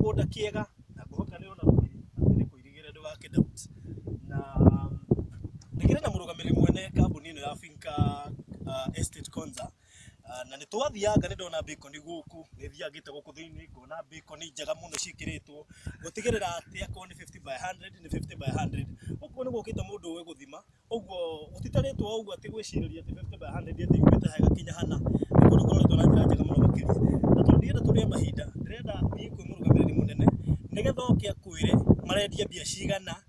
kĩgũnda kĩega na ngũhoka nĩ ona nĩ kũirigĩre ndũgakĩ doubt na nĩkĩrĩ na mũrũgamĩrĩri mwene kambuni ĩno ya Finca Estate Konza na nĩ twathianga nĩ ndona bacon gũkũ nĩ thiangĩte gũkũ thĩinĩ ngona bacon njega mũno ciĩkĩrĩtwo gũtigĩrĩra atĩ akorwo nĩ 50 by 100 nĩ 50 by 100 ũguo nĩ gũkĩte mũndũ ũĩ gũthima ũguo gũtitarĩtwo ũguo atĩ gwĩcirĩria atĩ 50 by 100 atĩ yumĩte hega kinya hana nĩ kũndũ kũronetwo na njĩra njega mũno makĩria na tondũ ndĩrenda tũrĩa mahinda ndĩrenda niĩ kwĩ mũrũgamĩrĩri mũnene nĩgetha oke akwĩre marendia mbia cigana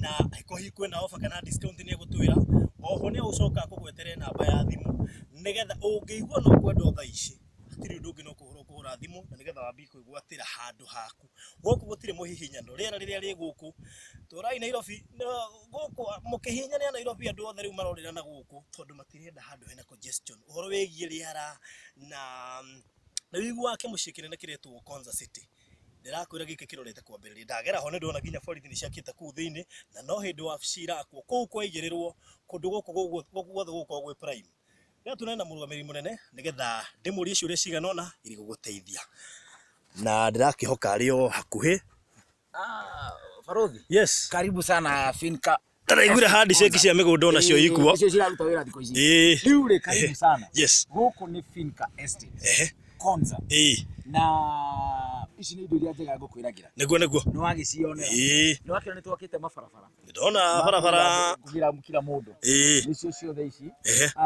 na hihi kwĩna offer kana discount nĩ egũtwĩra oho nĩ ũcoka kũgwetere namba ya thimũ nĩgetha ũngĩigua no kwenda thaa ici hatirĩ ũndũ ũngĩ no kũhũra thimũ na nĩgetha wambie kwĩgwatĩra handũ haku gũkũ gũtirĩ mũhihinyano rĩera rĩrĩa rĩ gũkũ tũrai Nairobi gũkũ mũkĩhihinyania Nairobi andũ othe rĩu marorĩra na gũkũ tondũ matirenda handũ hena congestion ũhoro wĩgiĩ rĩera na wĩiguaga kĩmũciĩ kĩnene kĩretwo Konza City ndĩrakwĩra gĩkĩ kĩrorete kwambĩrĩria ndagera ho nĩ ndona nginya borithi nĩ ciakĩte kũu thĩinĩ na no hĩndĩ wabici irakwo kũu kwaigĩrĩrwo kũndũ gũkũ guothe gũkorwo gwĩ prime rĩrĩa tũnena na mũrũgamĩrĩri mũnene nĩgetha ndĩmũrie ciũria cigana ũna irĩ gũgũteithia na ndĩrakĩhoka arĩ o hakuhĩ. Barothi, yes, karibu sana Finca. Taraigwire handshake cia mĩgũnda ona cio ikuo icio ciraruta wĩra thikũ ici rĩu rĩ karibu sana. Yes, gũkũ nĩ Finca Estate Konza na ici nĩ indo iria njega ngũkwĩragira nĩguo nĩ wagĩcionera nĩ wakĩona nĩ twakĩte mabarabara ndona barabara kũgira kila mũndũ icio ciothe ici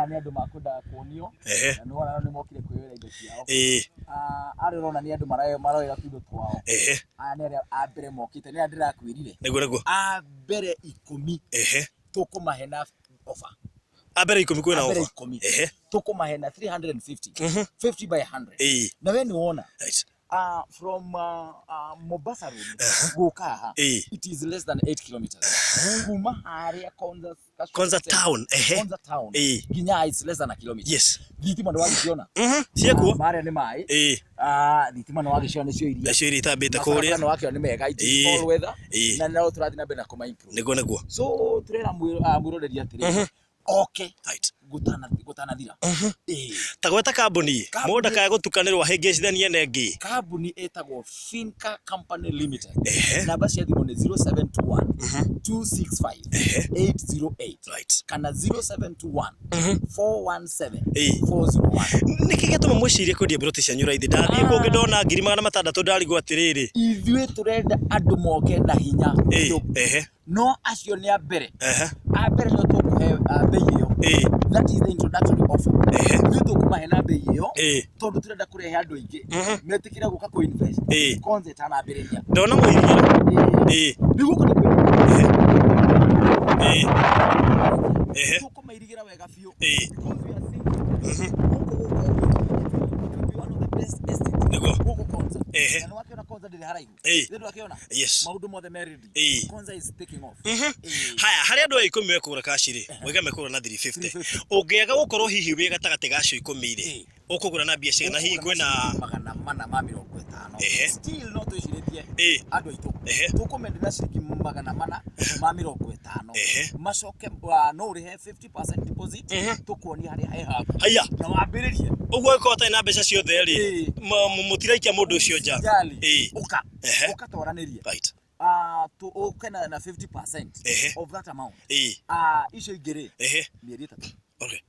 nĩ andũ makwenda kuonio na nĩ wona nĩ mokire kwĩwĩra indo ciao arĩ ũrona nĩ andũ maroera tundo twao nĩ arĩa a mbere mokĩte nĩ ndĩrakwĩrire nĩguo a mbere 10 tũkũmahe na offer abere 10 kwĩna offer tũkũmahe na 350 50 by 100 na wewe ni wona from Mombasa Road gũka haha it is less than 8 kilometers kuma haria Konza town ginya it's less than a kilometer. Yes, thitima ndo wagiona ciekuo maria ni mai thitima ndo wagiona cio iria itambĩte kũrĩa no wakĩona nĩ mega it is all weather na no tũrathi na mbere na kuma improve nĩguo so turera mwĩroreria atĩrĩ okay gutanathira ta gweta kambuni mũndũ kae gũtukanĩrwo ahĩngĩcithanie na ĩngĩ kambuni ĩtagwo Finca Company Limited namba cia thimũ nĩ 0721 265 808 kana 0721 417 401 nĩkĩ gĩtũma mwĩcirie kwendia mburoti cianyu raithi ndathiĩ kũngĩ ndona 600,000 ndarigwo atĩrĩrĩ ithuĩ tũrenda andũ moke na hinya no acio nĩ a mbere nĩ tũkũhe bei ĩyo that is the introductory offer nĩ tũkũmahe na bei ĩyo tondũ tũrenda kũrehe andũ aingĩ metĩkĩra gũka kũ invest Konza ĩtanambĩrĩria ndona mũirigĩro nĩguo tũkũmairigĩra wega biũ gũkũ Konza na wakiona Konza ndĩrĩ haraihu nĩ wakiona maũndũ mothe merĩndĩ Konza is taking off haya harĩ andũ 10 mekũgũra kaci-rĩ mwĩgame kũgũra na 350 ũngĩaga gũkorwo hihi wĩ gatagatĩ gacio 10-rĩ ũkũgũra na mbia cigana hihi kwĩna 450 still no twĩcirĩtie andũ aitũ tũkũmendera na ciringi 450 macoke no ũrĩhe 50% deposit tũkuonia harĩa he haku haya na wambĩrĩrie ũguo ĩkorwo ũtarĩ na mbeca ciothe-rĩ mũtiraikia mũndũ ũcio nja ũka twaranĩrie ũke na 50% of that amount icio ingĩ-rĩ mĩeri 3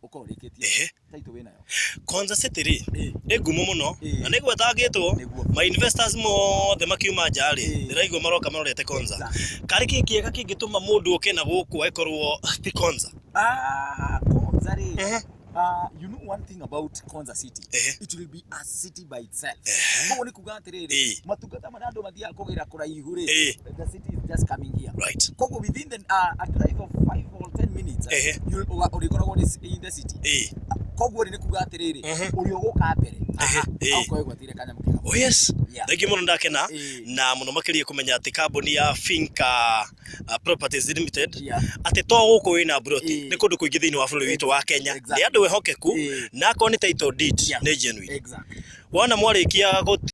uko rĩkĩtie taito wĩnayo Konza City-rĩ nĩ ngumo mũno na nĩ gwetagĩtwo ma investors mothe makiuma nja-rĩ ndĩraigua maroka marorete Konza karĩ kĩ kĩega kĩngĩtũma mũndũ oke na gũkũ akorwo ti Konza Konza-rĩ you know one thing about Konza City it will be a city by itself koguo nĩ kuga atĩrĩrĩ matungata marĩa andũ mathiaga kũgĩra kũraihu-rĩ the city is just coming here koguo within a drive of 5 or 10 minutes ũrĩkoragwo in the city koguo nĩ kuga atĩrĩrĩ ũrĩa ũgũka mbere akoe gwatire kanyamũ kega yes thank you mũno ndakena na mũno makĩria kũmenya atĩ kambuni ya Finca Properties Limited atĩ to gũkũ wĩna mburoti nĩ kũndũ kũingĩ thĩinĩ wa bũrũri witũ wa Kenya nĩ andũ ehokeku na akorwo nĩ title deed nĩ genuine wona mwarĩkia